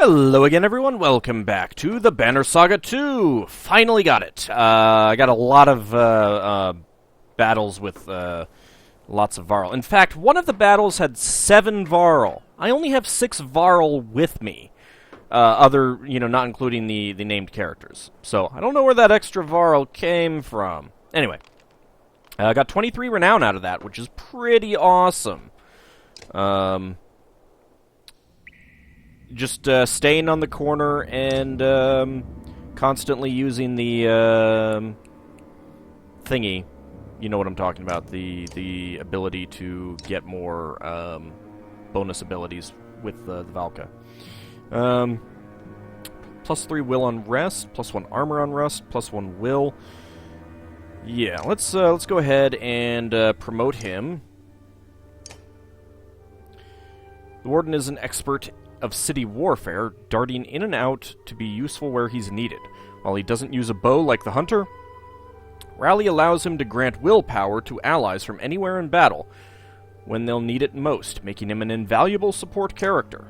Hello again, everyone. Welcome back to the Banner Saga 2. Finally got it. I got a lot of battles with lots of Varl. In fact, one of the battles had 7 Varl. I only have 6 Varl with me. Not including the named characters. So, I don't know where that extra Varl came from. Anyway, I got 23 renown out of that, which is pretty awesome. Just staying on the corner and constantly using the thingy. You know what I'm talking about. The ability to get more bonus abilities with the Valka. Plus 3 will on rest, plus 1 armor on rest, plus 1 will. Yeah, let's go ahead and promote him. The Warden is an expert of city warfare, darting in and out to be useful where he's needed. While he doesn't use a bow like the hunter, Rally allows him to grant willpower to allies from anywhere in battle when they'll need it most, making him an invaluable support character.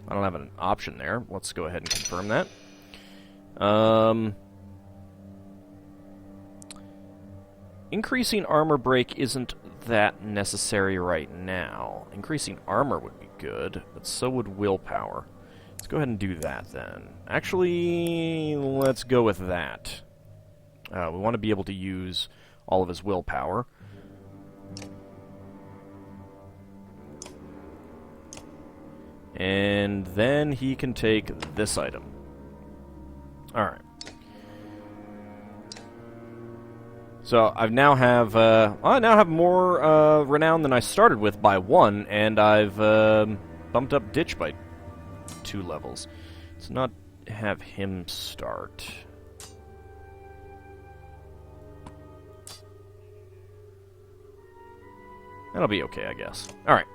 I don't have an option there. Let's go ahead and confirm that. Increasing armor break isn't that necessary right now. Increasing armor would be good, but so would willpower. Let's go ahead and do that then. Actually, let's go with that. We want to be able to use all of his willpower. And then he can take this item. Alright. So I now have more renown than I started with by 1, and I've bumped up Ditch by 2 levels. Let's not have him start. That'll be okay, I guess. Alright.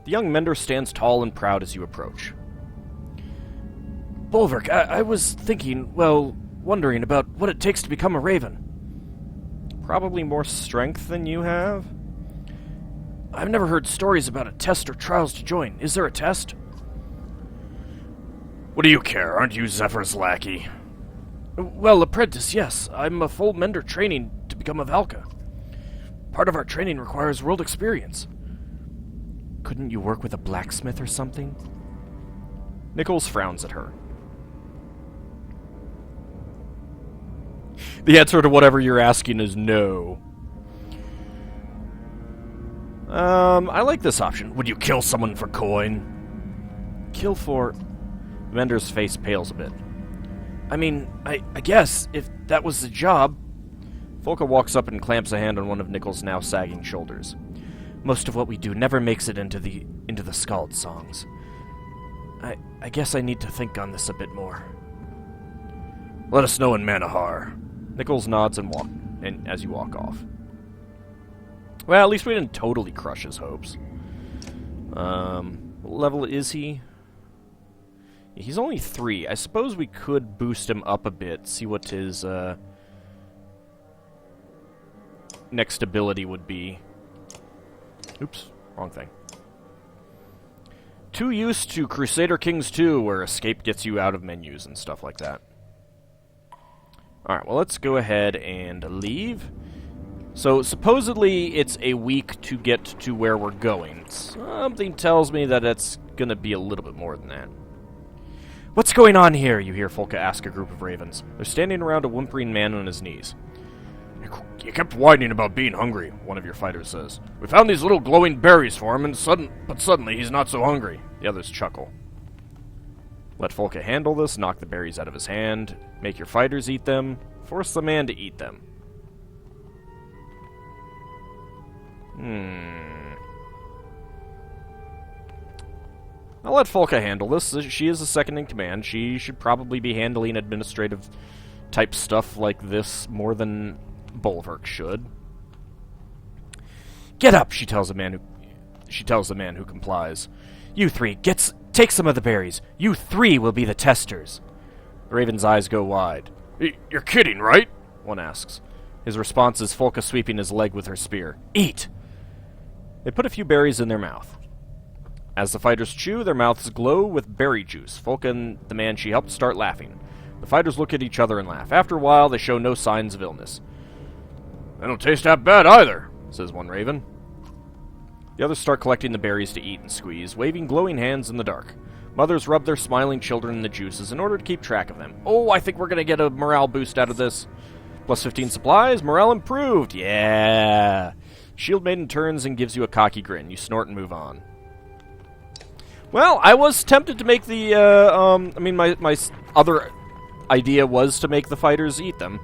The young mender stands tall and proud as you approach. Bolverk, I was thinking, wondering about what it takes to become a raven. Probably more strength than you have? I've never heard stories about a test or trials to join. Is there a test? What do you care? Aren't you Zephyr's lackey? Well, Apprentice, yes. I'm a full mender training to become a Valka. Part of our training requires world experience. Couldn't you work with a blacksmith or something? Nichols frowns at her. The answer to whatever you're asking is no. I like this option. Would you kill someone for coin? Kill for... The Mender's face pales a bit. I mean, I guess, if that was the job... Volka walks up and clamps a hand on one of Nichols' now sagging shoulders. Most of what we do never makes it into the Skald songs. I guess I need to think on this a bit more. Let us know in Manahar. Nichols nods and as you walk off. Well, at least we didn't totally crush his hopes. What level is he? He's only 3. I suppose we could boost him up a bit, see what his next ability would be. Oops, wrong thing. Too used to Crusader Kings 2, where escape gets you out of menus and stuff like that. Alright, well, let's go ahead and leave. So, supposedly, it's a week to get to where we're going. Something tells me that it's gonna be a little bit more than that. What's going on here? You hear Folka ask a group of ravens. They're standing around a whimpering man on his knees. You kept whining about being hungry, one of your fighters says. We found these little glowing berries for him, but suddenly he's not so hungry. The others chuckle. Let Folka handle this, knock the berries out of his hand, make your fighters eat them, force the man to eat them. I'll let Folka handle this. She is a second in command. She should probably be handling administrative type stuff like this more than Bolverk should. Get up, she tells the man who complies. You 3, take some of the berries. You 3 will be the testers. The raven's eyes go wide. You're kidding, right? One asks. His response is Folka sweeping his leg with her spear. Eat! They put a few berries in their mouth. As the fighters chew, their mouths glow with berry juice. Folka and the man she helped start laughing. The fighters look at each other and laugh. After a while, they show no signs of illness. They don't taste that bad either, says one raven. The others start collecting the berries to eat and squeeze, waving glowing hands in the dark. Mothers rub their smiling children in the juices in order to keep track of them. Oh, I think we're going to get a morale boost out of this. Plus 15 supplies, morale improved. Yeah. Shield Maiden turns and gives you a cocky grin. You snort and move on. Well, I was tempted to make the, my other idea was to make the fighters eat them.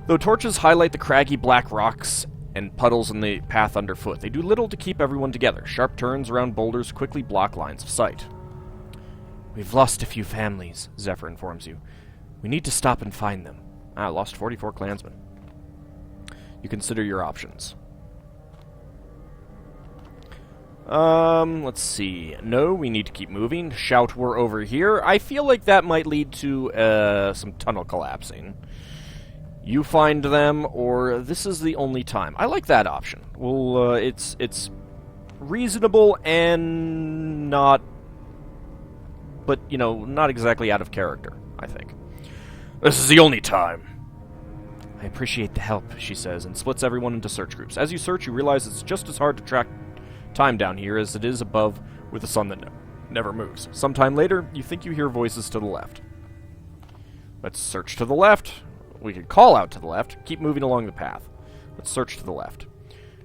Though torches highlight the craggy black rocks and puddles in the path underfoot, they do little to keep everyone together. Sharp turns around boulders quickly block lines of sight. We've lost a few families, Zephyr informs you. We need to stop and find them. I lost 44 clansmen. You consider your options. Let's see. No, we need to keep moving. Shout we're over here. I feel like that might lead to some tunnel collapsing. You find them, or this is the only time. I like that option. Well, it's reasonable and not, but, you know, not exactly out of character, I think. This is the only time. I appreciate the help, she says, and splits everyone into search groups. As you search, you realize it's just as hard to track time down here as it is above with a sun that never moves. Sometime later, you think you hear voices to the left. Let's search to the left. We could call out to the left. Keep moving along the path. Let's search to the left.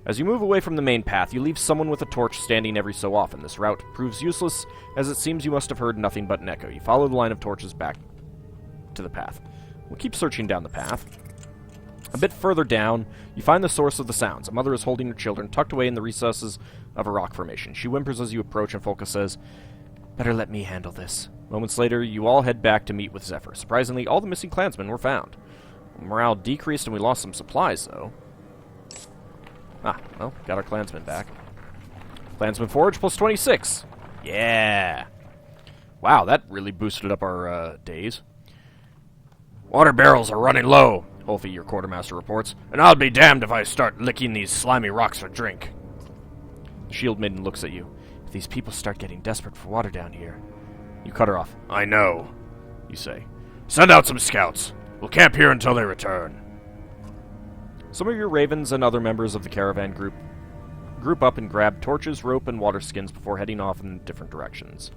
As you move away from the main path, you leave someone with a torch standing every so often. This route proves useless, as it seems you must have heard nothing but an echo. You follow the line of torches back to the path. We'll keep searching down the path. A bit further down, you find the source of the sounds. A mother is holding her children, tucked away in the recesses of a rock formation. She whimpers as you approach, and Folka says, "Better let me handle this." Moments later, you all head back to meet with Zephyr. Surprisingly, all the missing clansmen were found. Morale decreased, and we lost some supplies, though. Ah, well, got our clansmen back. Clansman Forge plus 26. Yeah. Wow, that really boosted up our days. Water barrels are running low, Wolfie, your quartermaster, reports, and I'll be damned if I start licking these slimy rocks for drink. The Shield Maiden looks at you. If these people start getting desperate for water down here... You cut her off. I know, you say. Send out some scouts. We'll camp here until they return. Some of your ravens and other members of the caravan group up and grab torches, rope, and water skins before heading off in different directions.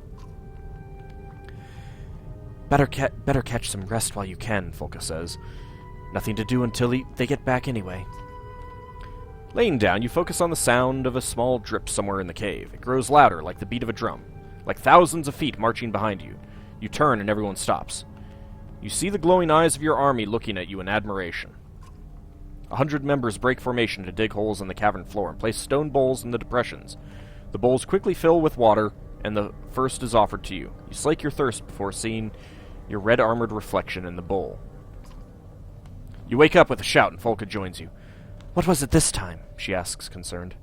Better catch some rest while you can, Folka says. Nothing to do until they get back anyway. Laying down, you focus on the sound of a small drip somewhere in the cave. It grows louder, like the beat of a drum, like thousands of feet marching behind you. You turn and everyone stops. You see the glowing eyes of your army looking at you in admiration. 100 members break formation to dig holes in the cavern floor and place stone bowls in the depressions. The bowls quickly fill with water, and the first is offered to you. You slake your thirst before seeing your red-armored reflection in the bowl. You wake up with a shout, and Folka joins you. What was it this time? She asks, concerned.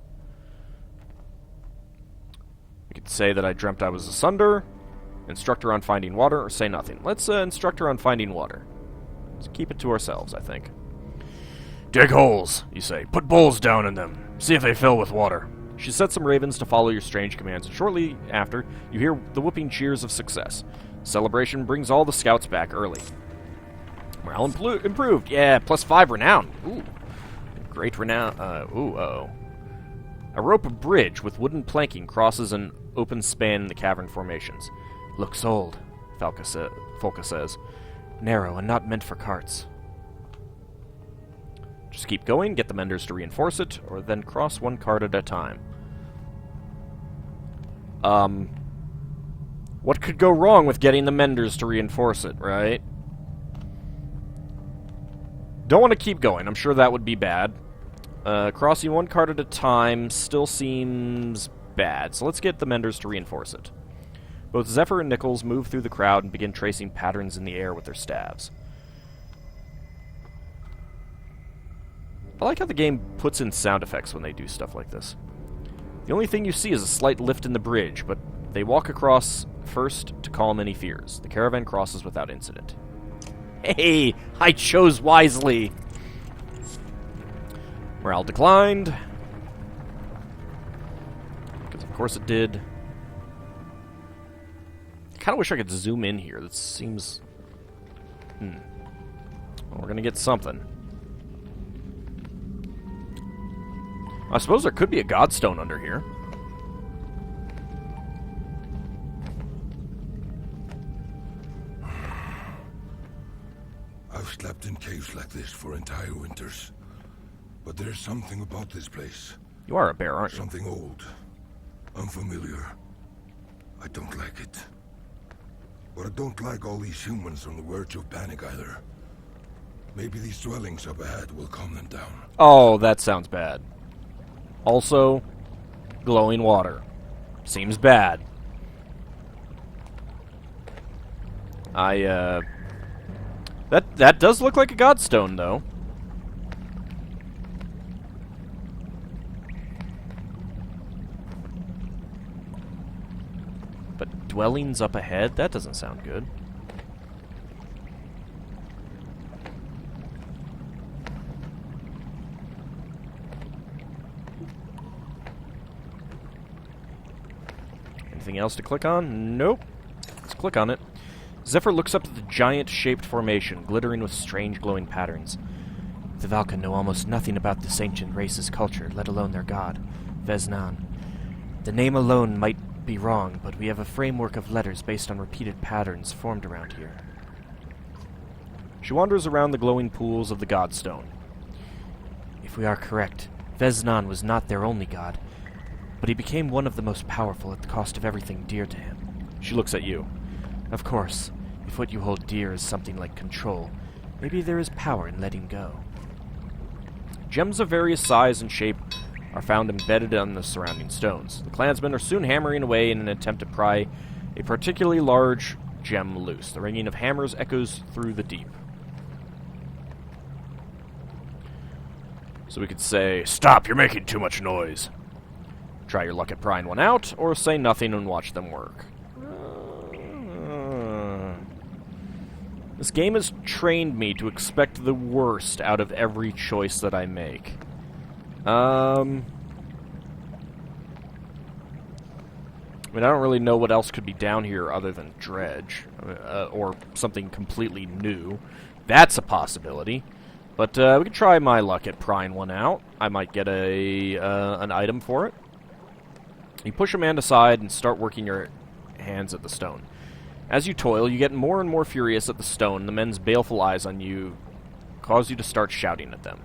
You could say that I dreamt I was asunder, instruct her on finding water, or say nothing. Let's instruct her on finding water. Let's keep it to ourselves, I think. Dig holes, you say. Put bowls down in them. See if they fill with water. She sets some ravens to follow your strange commands, and shortly after, you hear the whooping cheers of success. Celebration brings all the scouts back early. Morale improved. Yeah, plus 5 renown. Ooh. Great renown. A rope bridge with wooden planking crosses an open span in the cavern formations. Looks old, Folka says. Narrow and not meant for carts. Just keep going, get the menders to reinforce it, or then cross one cart at a time. What could go wrong with getting the menders to reinforce it, right? Don't want to keep going. I'm sure that would be bad. Crossing one cart at a time still seems bad, so let's get the menders to reinforce it. Both Zephyr and Nichols move through the crowd and begin tracing patterns in the air with their staves. I like how the game puts in sound effects when they do stuff like this. The only thing you see is a slight lift in the bridge, but they walk across first to calm any fears. The caravan crosses without incident. Hey, I chose wisely! Morale declined. Because of course it did. I kind of wish I could zoom in here. That seems... Well, we're going to get something. I suppose there could be a Godstone under here. I've slept in caves like this for entire winters. But there's something about this place. You are a bear, aren't you? Something old. Unfamiliar. I don't like it. But I don't like all these humans on the verge of panic either. Maybe these dwellings up ahead will calm them down. Oh, that sounds bad. Also, glowing water. Seems bad. That does look like a Godstone, though. But dwellings up ahead? That doesn't sound good. Anything else to click on? Nope. Let's click on it. Zephyr looks up at the giant-shaped formation, glittering with strange glowing patterns. The Valka know almost nothing about this ancient race's culture, let alone their god, Veznan. The name alone might be wrong, but we have a framework of letters based on repeated patterns formed around here. She wanders around the glowing pools of the Godstone. If we are correct, Veznan was not their only god, but he became one of the most powerful at the cost of everything dear to him. She looks at you. Of course, if what you hold dear is something like control, maybe there is power in letting go. Gems of various size and shape are found embedded on the surrounding stones. The clansmen are soon hammering away in an attempt to pry a particularly large gem loose. The ringing of hammers echoes through the deep. So we could say, "Stop, you're making too much noise." Try your luck at prying one out, or say nothing and watch them work. This game has trained me to expect the worst out of every choice that I make. I mean, I don't really know what else could be down here other than dredge, or something completely new. That's a possibility. But we could try my luck at prying one out. I might get an item for it. You push a man aside and start working your hands at the stone. As you toil, you get more and more furious at the stone. The men's baleful eyes on you cause you to start shouting at them.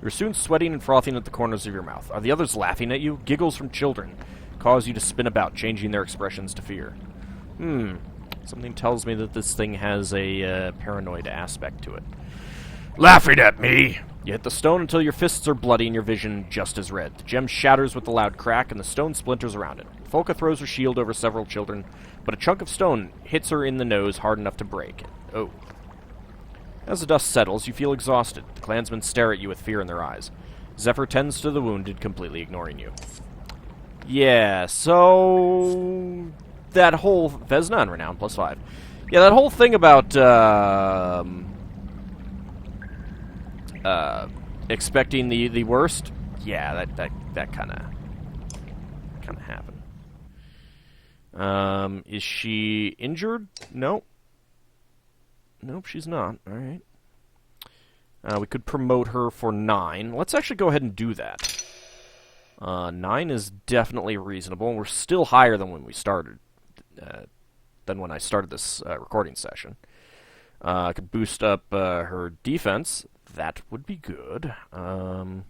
You're soon sweating and frothing at the corners of your mouth. Are the others laughing at you? Giggles from children cause you to spin about, changing their expressions to fear. Something tells me that this thing has a paranoid aspect to it. Laughing at me! You hit the stone until your fists are bloody and your vision just as red. The gem shatters with a loud crack, and the stone splinters around it. Folka throws her shield over several children, but a chunk of stone hits her in the nose hard enough to break it. Oh. As the dust settles, you feel exhausted. The clansmen stare at you with fear in their eyes. Zephyr tends to the wounded, completely ignoring you. Yeah, so... that whole... Veznan renown, +5. Yeah, that whole thing about, expecting the worst, yeah, that kind of happened. Is she injured? Nope. Nope, she's not. All right. We could promote her for 9. Let's actually go ahead and do that. 9 is definitely reasonable, and we're still higher than when we started, than when I started this recording session. I could boost up her defense. That would be good. Let's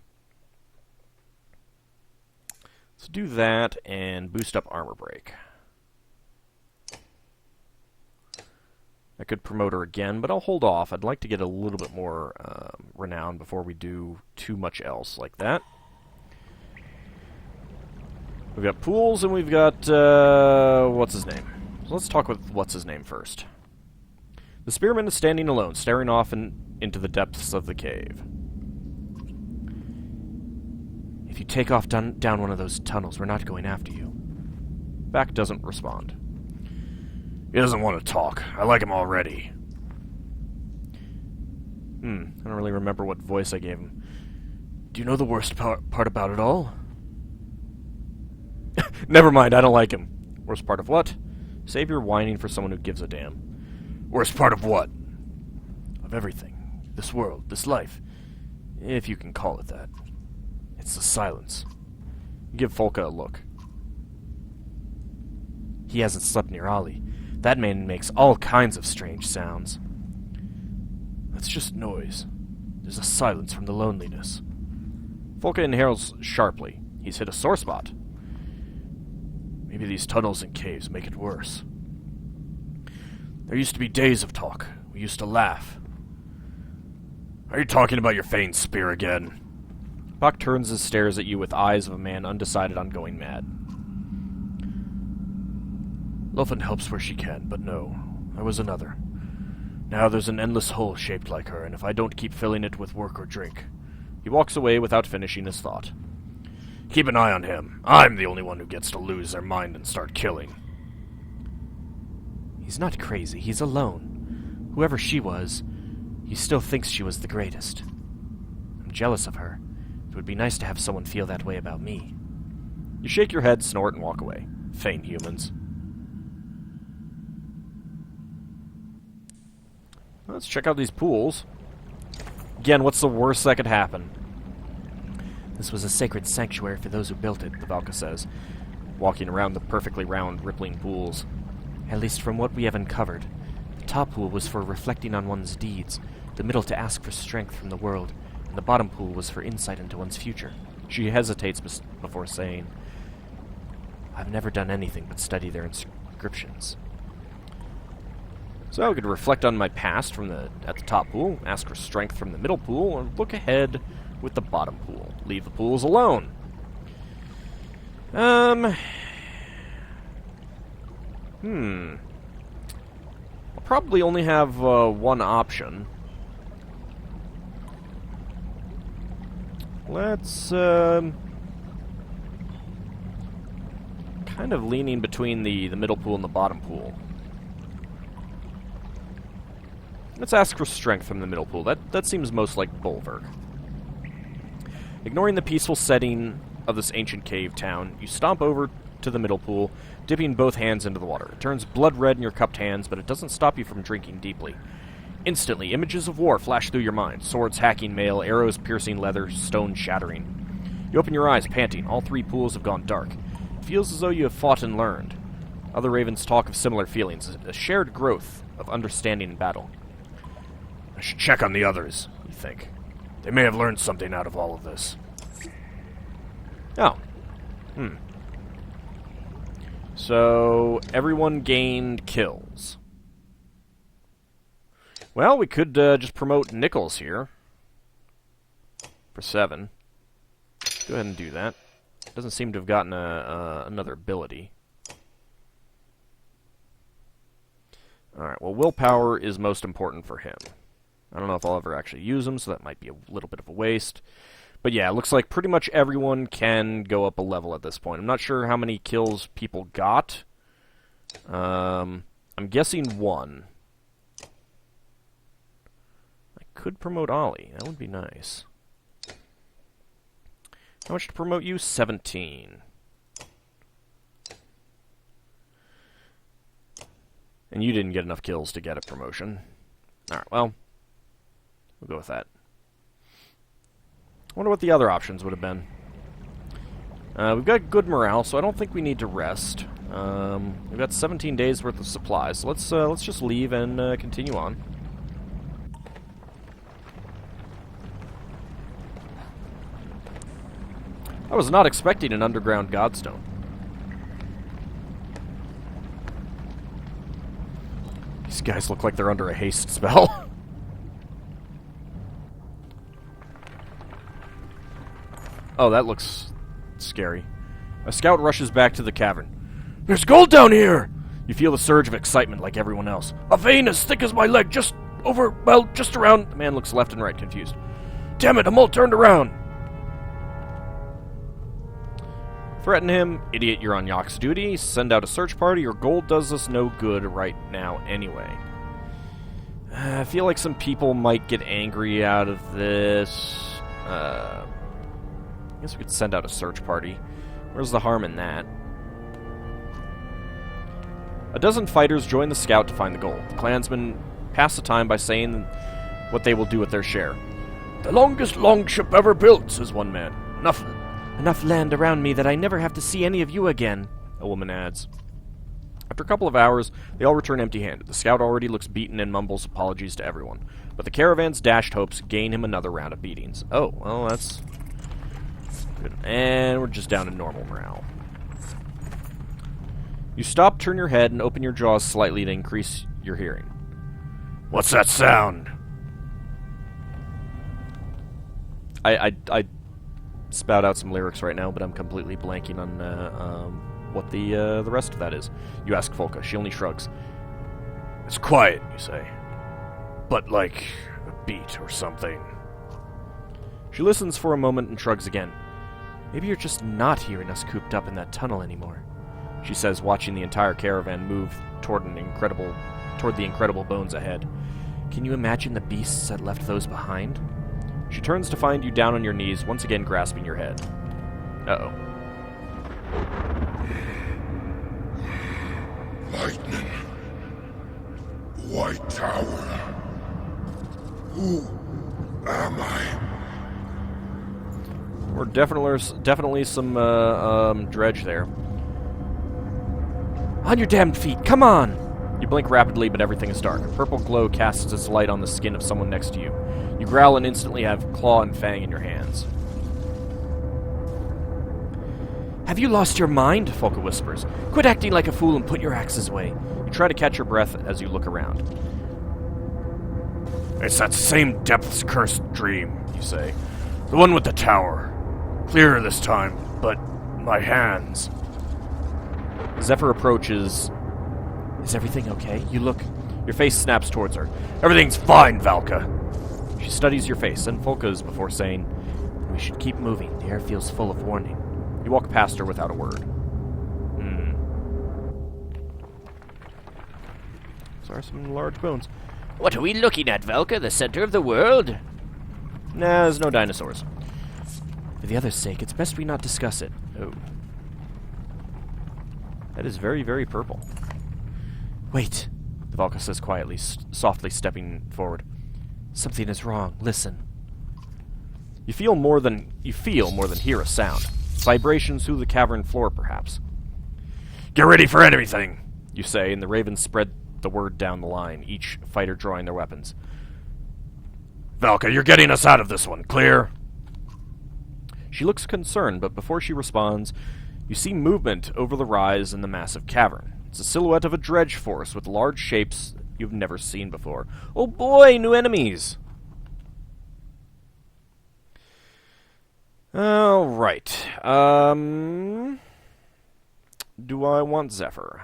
do that and boost up armor break. I could promote her again, but I'll hold off. I'd like to get a little bit more renown before we do too much else like that. We've got pools, and we've got, what's his name? So let's talk with what's his name first. The Spearman is standing alone, staring off into the depths of the cave. If you take off down one of those tunnels, we're not going after you. Back doesn't respond. He doesn't want to talk. I like him already. I don't really remember what voice I gave him. Do you know the worst part about it all? Never mind, I don't like him. Worst part of what? Save your whining for someone who gives a damn. Worst part of what? Of everything. This world, this life. If you can call it that. It's the silence. Give Folka a look. He hasn't slept near Ollie. That man makes all kinds of strange sounds. That's just noise. There's a silence from the loneliness. Folka inhales sharply. He's hit a sore spot. Maybe these tunnels and caves make it worse. There used to be days of talk. We used to laugh. Are you talking about your feigned spear again? Buck turns and stares at you with eyes of a man undecided on going mad. Lofin helps where she can, but no, there was another. Now there's an endless hole shaped like her, and if I don't keep filling it with work or drink... He walks away without finishing his thought. Keep an eye on him. I'm the only one who gets to lose their mind and start killing. He's not crazy, he's alone. Whoever she was, he still thinks she was the greatest. I'm jealous of her. It would be nice to have someone feel that way about me. You shake your head, snort, and walk away. Faint humans. Let's check out these pools. Again, what's the worst that could happen? This was a sacred sanctuary for those who built it, the Valka says, walking around the perfectly round, rippling pools. At least from what we have uncovered. The top pool was for reflecting on one's deeds, the middle to ask for strength from the world, and the bottom pool was for insight into one's future. She hesitates before saying, I've never done anything but study their inscriptions. So I could reflect on my past at the top pool, ask for strength from the middle pool, or look ahead with the bottom pool. Leave the pools alone. I'll probably only have one option. Let's, kind of leaning between the middle pool and the bottom pool. Let's ask for strength from the middle pool. That seems most like Bulwark. Ignoring the peaceful setting of this ancient cave town, you stomp over to the middle pool, dipping both hands into the water. It turns blood red in your cupped hands, but it doesn't stop you from drinking deeply. Instantly, images of war flash through your mind. Swords hacking mail, arrows piercing leather, stone shattering. You open your eyes, panting. All three pools have gone dark. It feels as though you have fought and learned. Other ravens talk of similar feelings, a shared growth of understanding in battle. I should check on the others, you think. They may have learned something out of all of this. Oh. So, everyone gained kills. Well, we could just promote Nichols here. For 7. Go ahead and do that. Doesn't seem to have gotten another ability. Alright, well, willpower is most important for him. I don't know if I'll ever actually use them, so that might be a little bit of a waste. But yeah, it looks like pretty much everyone can go up a level at this point. I'm not sure how many kills people got. I'm guessing 1. I could promote Ollie. That would be nice. How much to promote you? 17. And you didn't get enough kills to get a promotion. Alright, well, we'll go with that. I wonder what the other options would have been. We've got good morale, so I don't think we need to rest. We've got 17 days worth of supplies, so let's just leave and continue on. I was not expecting an underground Godstone. These guys look like they're under a haste spell. Oh, that looks scary. A scout rushes back to the cavern. There's gold down here! You feel the surge of excitement like everyone else. A vein as thick as my leg, just around... The man looks left and right, confused. Damn it, I'm all turned around! Threaten him. Idiot, you're on Yak's duty. Send out a search party. Your gold does us no good right now anyway. I feel like some people might get angry out of this. guess we could send out a search party. Where's the harm in that? A dozen fighters join the scout to find the gold. The clansmen pass the time by saying what they will do with their share. "The longest longship ever built," says one man. Enough land around me that I never have to see any of you again," a woman adds. After a couple of hours, they all return empty-handed. The scout already looks beaten and mumbles apologies to everyone. But the caravan's dashed hopes gain him another round of beatings. Oh, well, that's good. And we're just down to normal morale. You stop, turn your head, and open your jaws slightly to increase your hearing. "What's that sound?" I spout out some lyrics right now, but I'm completely blanking on what the rest of that is. You ask Folka. She only shrugs. "It's quiet," you say. "But like a beat or something." She listens for a moment and shrugs again. "Maybe you're just not hearing us cooped up in that tunnel anymore," she says, watching the entire caravan move toward the incredible bones ahead. "Can you imagine the beasts that left those behind?" She turns to find you down on your knees, once again grasping your head. Uh-oh. Lightning. White Tower. Who am I? We're definitely some dredge there. "On your damned feet, come on!" You blink rapidly, but everything is dark. A purple glow casts its light on the skin of someone next to you. You growl and instantly have claw and fang in your hands. "Have you lost your mind?" Folka whispers. "Quit acting like a fool and put your axes away." You try to catch your breath as you look around. "It's that same depths-cursed dream," you say. "The one with the tower. Clearer this time, but my hands." Zephyr approaches. "Is everything okay? You look..." Your face snaps towards her. "Everything's fine, Valka." She studies your face, and Folka's before saying, "We should keep moving. The air feels full of warning." You walk past her without a word. Those are some large bones. "What are we looking at, Valka? The center of the world?" Nah, there's no dinosaurs. For the other's sake, it's best we not discuss it. Oh. That is very, very purple. "Wait," the Valka says quietly, softly stepping forward. "Something is wrong. Listen." You feel more than hear a sound. Vibrations through the cavern floor, perhaps. "Get ready for anything," you say, and the ravens spread the word down the line, each fighter drawing their weapons. "Valka, you're getting us out of this one. Clear?" She looks concerned, but before she responds, you see movement over the rise in the massive cavern. It's a silhouette of a dredge force with large shapes you've never seen before. Oh boy, new enemies! Alright. Do I want Zephyr?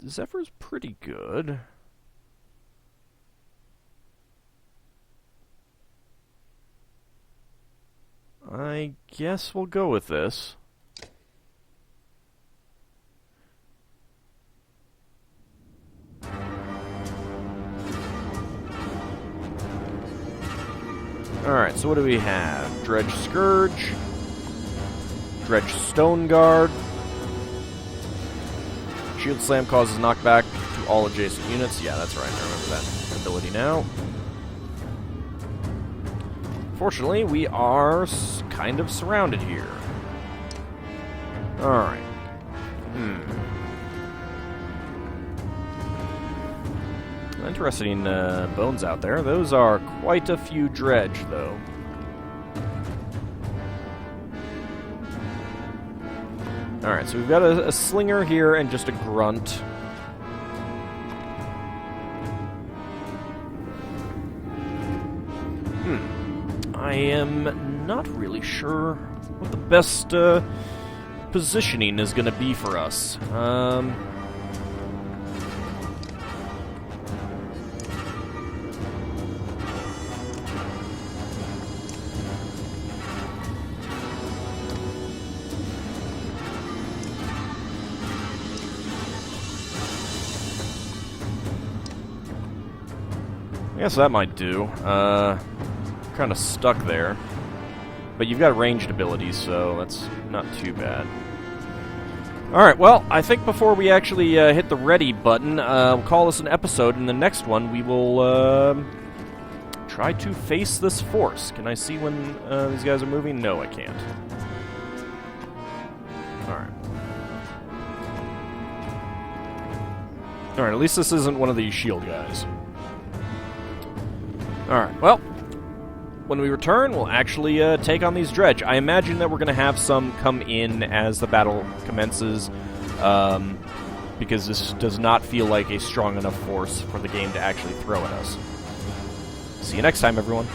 Zephyr's pretty good. I guess we'll go with this. Alright, so what do we have? Dredge Scourge. Dredge Stone Guard. Shield Slam causes knockback to all adjacent units. Yeah, that's right, I remember that ability now. Fortunately, we are kind of surrounded here. Alright. Interesting bones out there. Those are quite a few dredge, though. Alright, so we've got a slinger here and just a grunt. I am not really sure what the best positioning is going to be for us. I guess that might do. Kind of stuck there. But you've got ranged abilities, so that's not too bad. Alright, well, I think before we actually hit the ready button, we'll call this an episode. In the next one, we will try to face this force. Can I see when these guys are moving? No, I can't. Alright. Alright, at least this isn't one of these shield guys. Alright, well, when we return, we'll actually take on these dredge. I imagine that we're going to have some come in as the battle commences, because this does not feel like a strong enough force for the game to actually throw at us. See you next time, everyone.